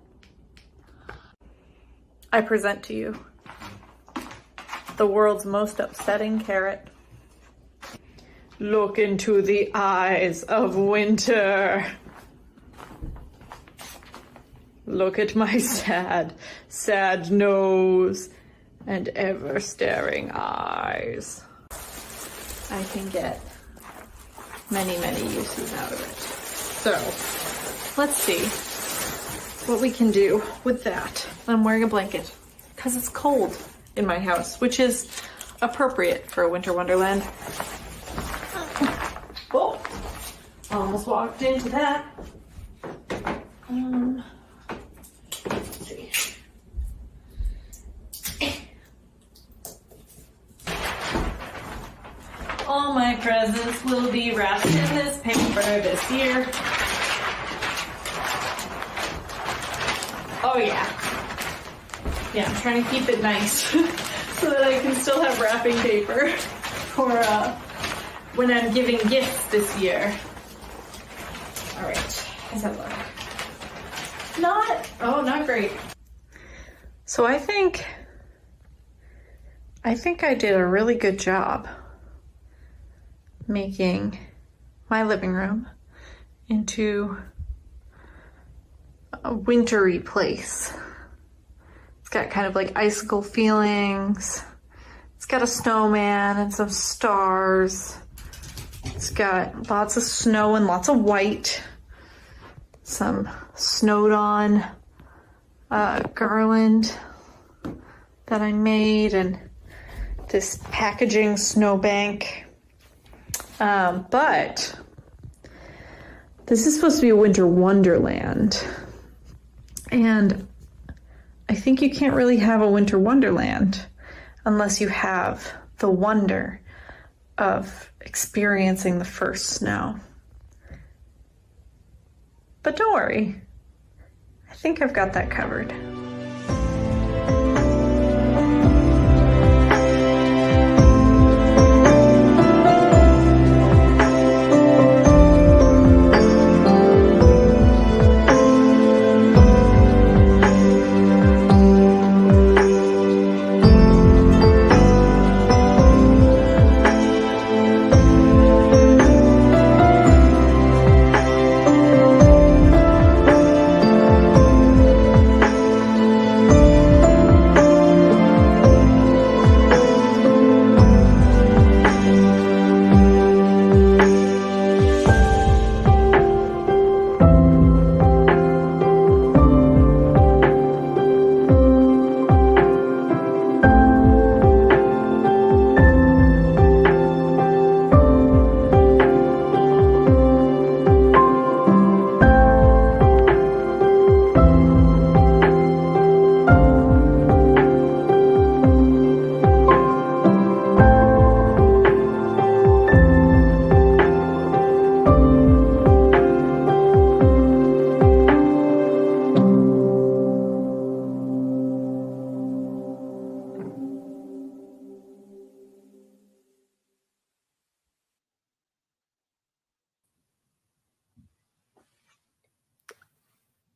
I present to you the world's most upsetting carrot. Look into the eyes of winter. Look at my sad, sad nose and ever staring eyes. I can get many, many uses out of it. So, let's see what we can do with that. I'm wearing a blanket because it's cold in my house, which is appropriate for a winter wonderland. Oh, almost walked into that. Let's see. All my presents will be wrapped in this paper this year. Oh yeah. Yeah, I'm trying to keep it nice so that I can still have wrapping paper for when I'm giving gifts this year. All right, how's that look? Not great. So I think I did a really good job making my living room into a wintry place. It's got kind of like icicle feelings. It's got a snowman and some stars. It's got lots of snow and lots of white. Some snowed on garland that I made, and this packaging snowbank. But this is supposed to be a winter wonderland. And I think you can't really have a winter wonderland unless you have the wonder of experiencing the first snow. But don't worry, I think I've got that covered.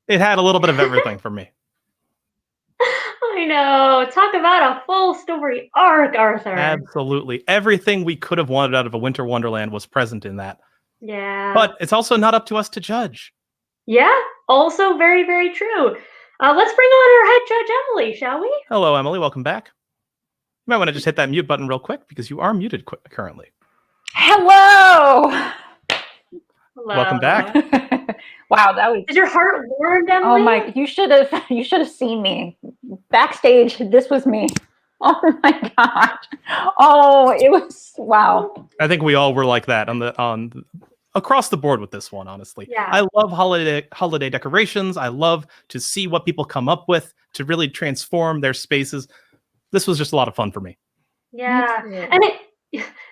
It had a little bit of everything for me.
I know. Talk about a full story arc, Arthur.
Absolutely. Everything we could have wanted out of a winter wonderland was present in that.
Yeah.
But it's also not up to us to judge.
Yeah, also very, very true. Let's bring on our head judge, Emily, shall we?
Hello, Emily. Welcome back. You might want to just hit that mute button real quick because you are muted currently.
Hello.
Hello.
Welcome back.
Wow, that was.
Is your heart warmed, Emily?
Oh my! You should have seen me backstage. This was me. Oh my gosh! Oh, it was wow.
I think we all were like that across the board with this one. Honestly,
Yeah.
I love holiday decorations. I love to see what people come up with to really transform their spaces. This was just a lot of fun for me.
Yeah, and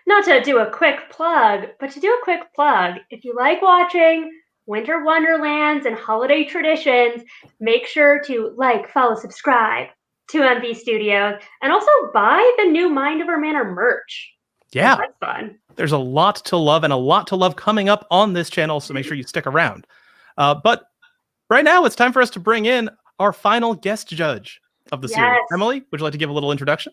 not to do a quick plug, but to do a quick plug, if you like watching winter wonderlands and holiday traditions, make sure to like, follow, subscribe to MB Studios, and also buy the new Mind Over Manor merch.
Yeah.
That's fun.
There's a lot to love and a lot to love coming up on this channel, so make sure you stick around. But right now, it's time for us to bring in our final guest judge of the series. Emily, would you like to give a little introduction?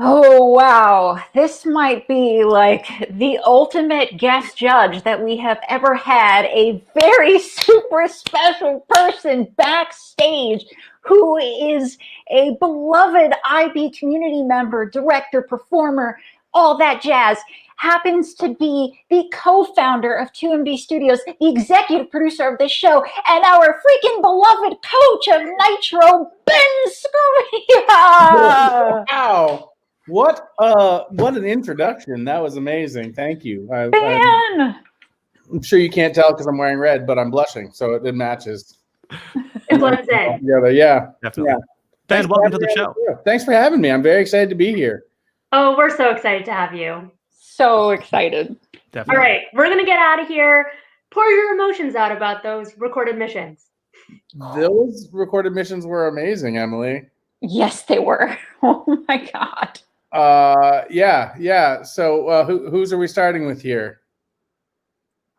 Oh, wow. This might be like the ultimate guest judge that we have ever had. A very super special person backstage who is a beloved IB community member, director, performer, all that jazz. Happens to be the co-founder of 2MB Studios, the executive producer of this show, and our freaking beloved coach of Nitro, Ben Scurria.
Wow. What an introduction. That was amazing. Thank you.
Ben!
I'm sure you can't tell because I'm wearing red, but I'm blushing, so it matches.
It blends in.
Yeah.
Definitely.
Yeah.
Ben, welcome to the show.
Thanks for having me. I'm very excited to be here.
Oh, we're so excited to have you.
So excited.
Definitely.
All right, we're going to get out of here. Pour your emotions out about those recorded missions.
Those recorded missions were amazing, Emily.
Yes, they were. Oh my God.
Yeah. So whose are we starting with here?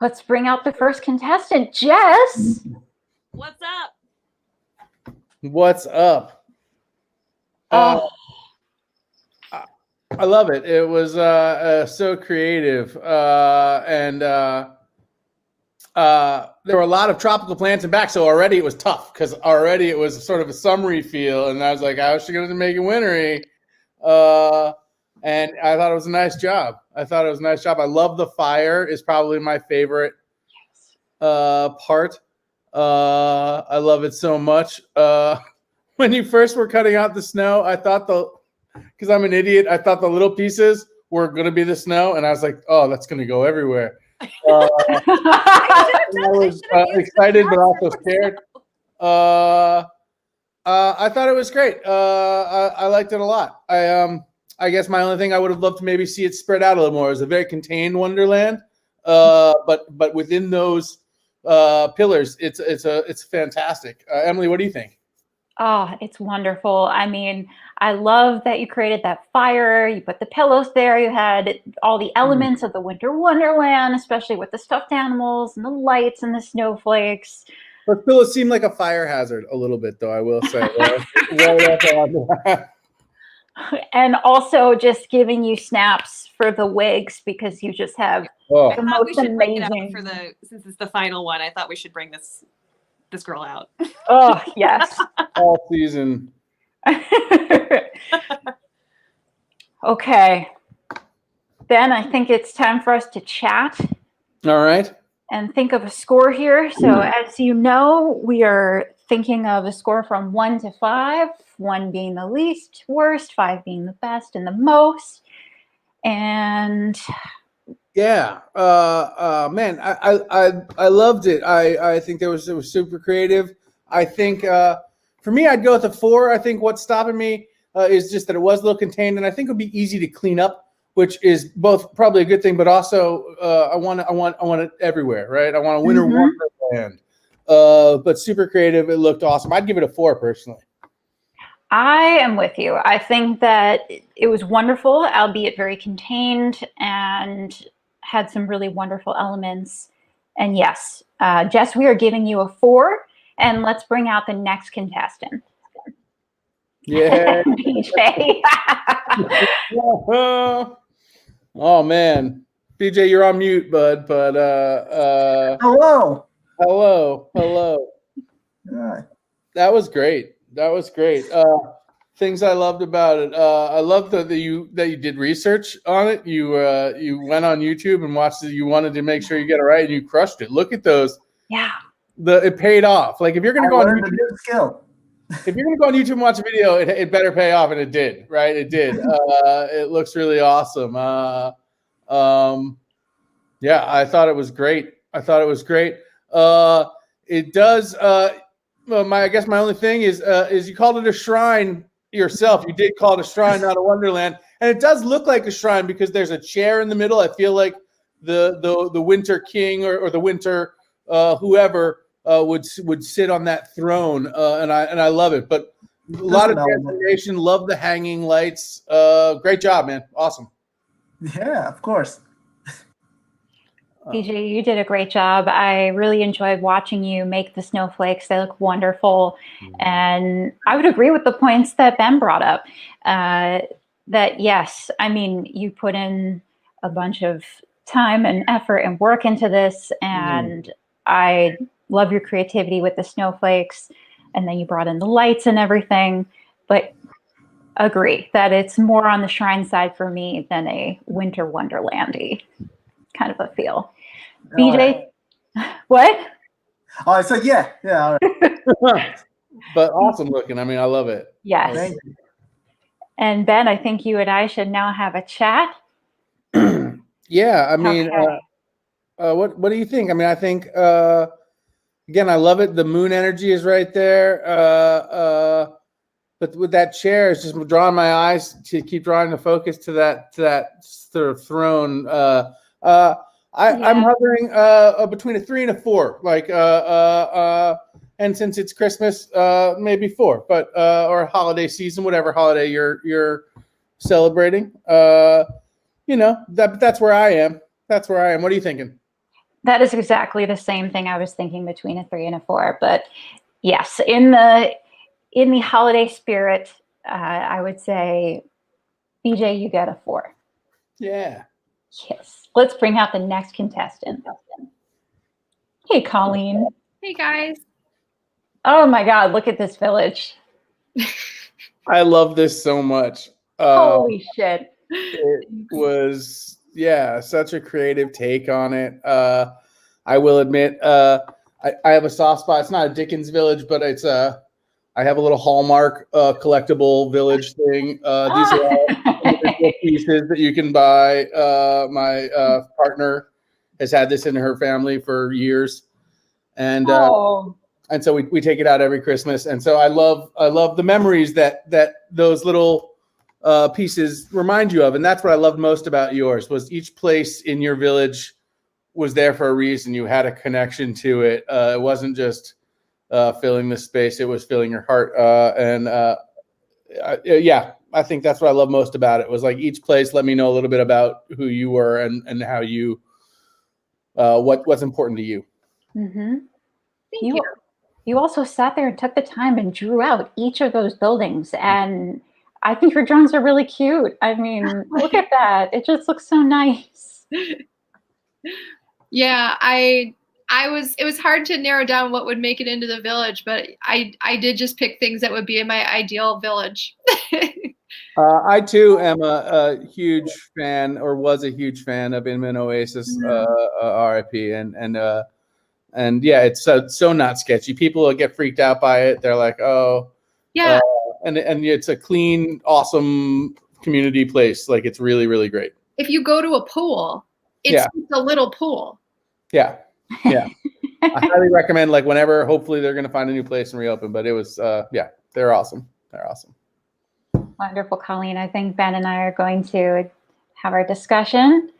Let's bring out the first contestant, Jess.
What's up?
What's up? I love it. It was so creative, and there were a lot of tropical plants and back. So already it was tough because already it was sort of a summery feel, and I was like, "How is she going to make it wintry?" And I thought it was a nice job. I love the fire. Is probably my favorite part. I love it so much. When you first were cutting out the snow, I thought because I'm an idiot, I thought the little pieces were going to be the snow, and I was like, "Oh, that's going to go everywhere." I was excited, but also scared. I thought it was great. I liked it a lot. I guess my only thing I would have loved to maybe see it spread out a little more. It was a very contained Wonderland, but within those pillars, it's fantastic. Emily, what do you think?
Oh, it's wonderful. I mean, I love that you created that fire. You put the pillows there. You had all the elements of the Winter Wonderland, especially with the stuffed animals and the lights and the snowflakes.
But still, it seemed like a fire hazard a little bit, though, I will say.
And also just giving you snaps for the wigs because you just have the most amazing.
Since it's the final one, I thought we should bring this girl out.
Oh, yes.
All season.
Okay. Ben, I think it's time for us to chat.
All right.
And think of a score here. So as you know, we are thinking of a score from 1 to 5, 1 being the least worst, 5 being the best and the most. And
yeah, man, I loved it. I think it was super creative. I think for me, I'd go with a 4. I think what's stopping me is just that it was a little contained, and I think it would be easy to clean up, which is both probably a good thing, but also I want it everywhere, right? I want a winter wonderland, but super creative. It looked awesome. I'd give it a 4 personally.
I am with you. I think that it was wonderful, albeit very contained, and had some really wonderful elements. And yes, Jess, we are giving you a 4, and let's bring out the next contestant.
Yeah.
BJ.
Oh man, BJ, you're on mute, bud. But
hello.
Yeah. That was great. Things I loved about it. I loved that you did research on it. You went on YouTube and watched it. You wanted to make sure you get it right, and you crushed it. Look at those.
Yeah.
It paid off. Like if you're gonna go on YouTube,
a new skill.
If you're gonna go on YouTube and watch a video, it better pay off, and it did. Right? It did. It looks really awesome. Yeah, I thought it was great. It does. Well, I guess my only thing is you called it a shrine yourself. You did call it a shrine, not a wonderland, and it does look like a shrine because there's a chair in the middle. I feel like the Winter King or the Winter whoever would sit on that throne, and I love it. But a lot of transformation. Love the hanging lights. Great job, man. Awesome.
Yeah, of course.
BJ, you did a great job. I really enjoyed watching you make the snowflakes. They look wonderful. And I would agree with the points that Ben brought up. That yes, I mean, you put in a bunch of time and effort and work into this, and I love your creativity with the snowflakes, and then you brought in the lights and everything. But agree that it's more on the shrine side for me than a winter wonderlandy kind of a feel. BJ, what?
Oh, I said yeah. All right.
But awesome looking. I mean, I love it.
Yes.
Thank you.
And Ben, I think you and I should now have a chat.
Yeah, I mean, what do you think? I mean, I think again, I love it. The moon energy is right there. But with that chair, it's just drawing my eyes to keep drawing the focus to that sort of throne. I'm hovering between a 3 and a 4, like and since it's Christmas, maybe 4, but or holiday season, whatever holiday you're celebrating. You know, that's where I am. That's where I am. What are you thinking?
That is exactly the same thing I was thinking, between a 3 and a 4. But yes, in the holiday spirit, I would say, BJ, you get a 4.
Yeah.
Yes. Let's bring out the next contestant. Hey, Colleen.
Hey, guys.
Oh my God, look at this village.
I love this so much.
Holy shit.
It was, such a creative take on it. I will admit, I have a soft spot. It's not a Dickens village, but it's I have a little Hallmark collectible village thing. These are all individual pieces that you can buy. My partner has had this in her family for years, and so we take it out every Christmas. And so I love the memories that those little pieces remind you of, and that's what I loved most about yours. Was each place in your village was there for a reason. You had a connection to it. It wasn't just filling the space; it was filling your heart. I think that's what I love most about it. Was like each place let me know a little bit about who you were and how you what's important to you.
Mm-hmm. Thank you. You also sat there and took the time and drew out each of those buildings, and I think your drawings are really cute. I mean, look at that. It just looks so nice.
Yeah, it was hard to narrow down what would make it into the village, but I did just pick things that would be in my ideal village.
I too am a huge fan, or was a huge fan of Inman Oasis, RIP, and yeah, it's so not sketchy. People will get freaked out by it. They're like, oh, yeah, and it's a clean, awesome community place. Like it's really, really great.
If you go to a pool, it's just a little pool.
Yeah. I highly recommend. Like whenever, hopefully they're going to find a new place and reopen. But it was, they're awesome. They're awesome.
Wonderful, Colleen. I think Ben and I are going to have our discussion.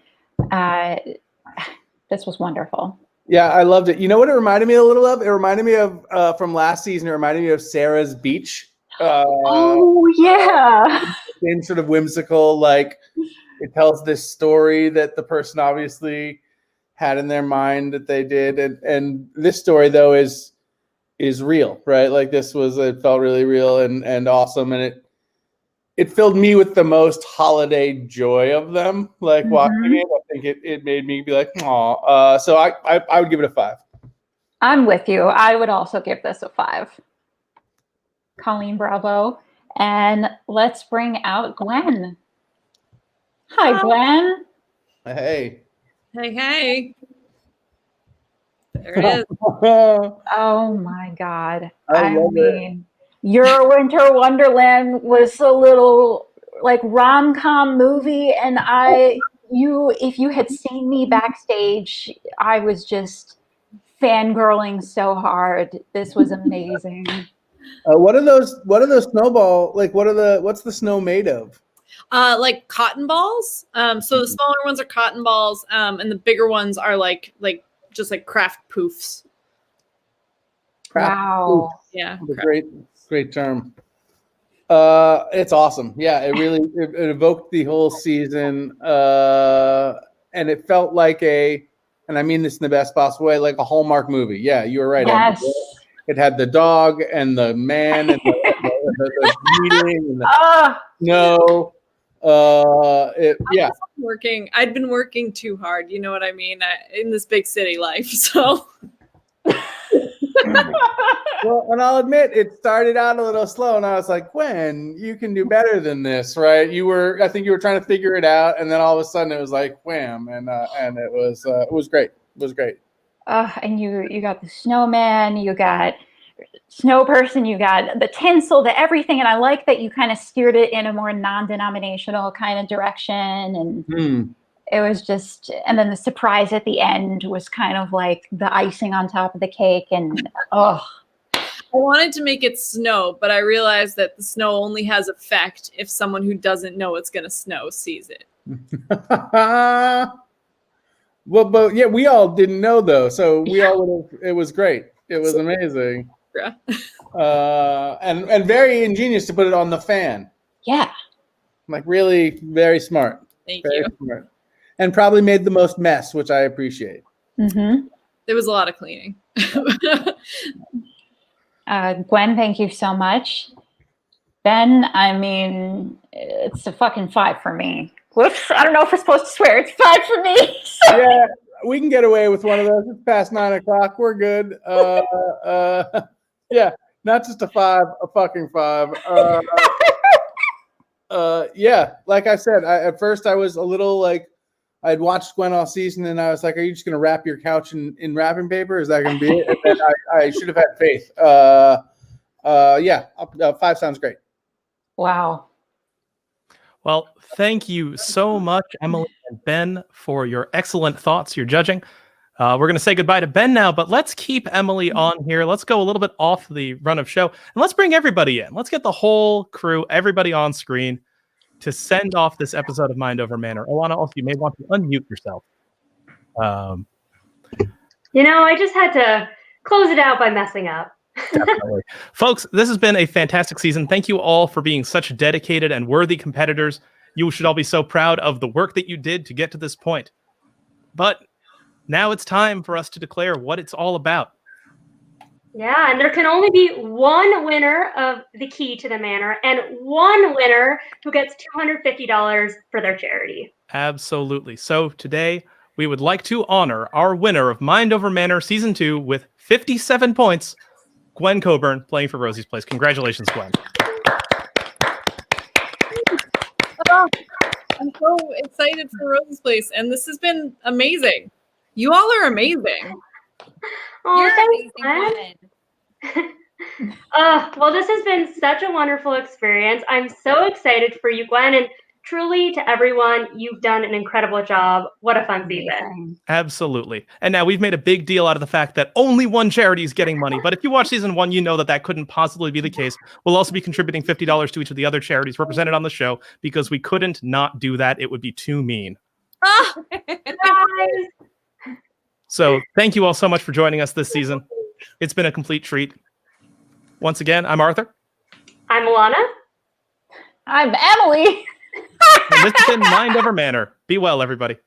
This was wonderful.
Yeah, I loved it. You know what it reminded me a little of? It reminded me of from last season. It reminded me of Sarah's Beach.
Oh yeah.
In sort of whimsical, like it tells this story that the person obviously had in their mind that they did, and this story though is real, right? Like it felt really real and awesome, and it filled me with the most holiday joy of them. Like watching it, I think it made me be like, aw. So I would give it a 5.
I'm with you. I would also give this a 5. Colleen, bravo. And let's bring out Gwen. Hi, Gwen.
Hey.
Hey. There it is.
Oh my God. I mean, your Winter Wonderland was a little like rom-com movie, and if you had seen me backstage, I was just fangirling so hard. This was amazing.
What are those snowball? Like what's the snow made of?
Like cotton balls. So the smaller ones are cotton balls, and the bigger ones are like just like craft poofs.
Wow.
Yeah.
The great term. It's awesome. Yeah, it really it evoked the whole season, and it felt like and I mean this in the best possible way, like a Hallmark movie. Yeah, you were right.
Yes.
Emily. It had the dog and the man and the meeting and the snow.
I'd been working too hard. You know what I mean? In this big city life. So.
Well, and I'll admit it started out a little slow, and I was like, Gwen, you can do better than this, right? I think you were trying to figure it out, and then all of a sudden it was like wham, and it was great. It was great.
And you got the snowman, you got snow person, you got the tinsel, the everything, and I like that you kind of steered it in a more non-denominational kind of direction, and it was just, and then the surprise at the end was kind of like the icing on top of the cake, and
I wanted to make it snow, but I realized that the snow only has effect if someone who doesn't know it's going to snow sees it.
Well, but yeah, we all didn't know though, so we all would have. It was great. It was amazing.
Yeah.
And very ingenious to put it on the fan.
Yeah.
Like really very smart.
Thank
very
you.
Smart. And probably made the most mess, which I appreciate.
Mm-hmm.
There was a lot of cleaning.
Gwen, thank you so much. Ben, I mean, it's a fucking 5 for me. Whoops, I don't know if we're supposed to swear. It's 5 for me.
Yeah, we can get away with one of those. It's past 9 o'clock. We're good. Yeah, not just a 5, a fucking 5. Yeah, like I said, at first I was a little like, I'd watched Gwen all season, and I was like, "Are you just going to wrap your couch in wrapping paper? Is that going to be it?" And then I should have had faith. Yeah, 5 sounds great.
Wow.
Well, thank you so much, Emily and Ben, for your excellent thoughts, your judging. We're going to say goodbye to Ben now, but let's keep Emily on here. Let's go a little bit off the run of show, and let's bring everybody in. Let's get the whole crew, everybody on screen, to send off this episode of Mind Over Manor. Ilana, also, you may want to unmute yourself.
I just had to close it out by messing up.
Definitely. Folks, this has been a fantastic season. Thank you all for being such dedicated and worthy competitors. You should all be so proud of the work that you did to get to this point. But now it's time for us to declare what it's all about.
Yeah, and there can only be one winner of the key to the manor and one winner who gets $250 for their charity.
Absolutely. So today, we would like to honor our winner of Mind Over Manor Season 2 with 57 points, Gwen Coburn, playing for Rosie's Place. Congratulations, Gwen.
I'm so excited for Rosie's Place, and this has been amazing. You all are amazing.
Oh, thanks, Gwen. Well, this has been such a wonderful experience. I'm so excited for you, Gwen, and truly to everyone, you've done an incredible job. What a fun season.
Absolutely. And now we've made a big deal out of the fact that only one charity is getting money. But if you watch season 1, you know that couldn't possibly be the case. We'll also be contributing $50 to each of the other charities represented on the show because we couldn't not do that. It would be too mean. So thank you all so much for joining us this season. It's been a complete treat. Once again, I'm Arthur.
I'm Ilana.
I'm Emily.
And this has been Mind Over Manor. Be well, everybody.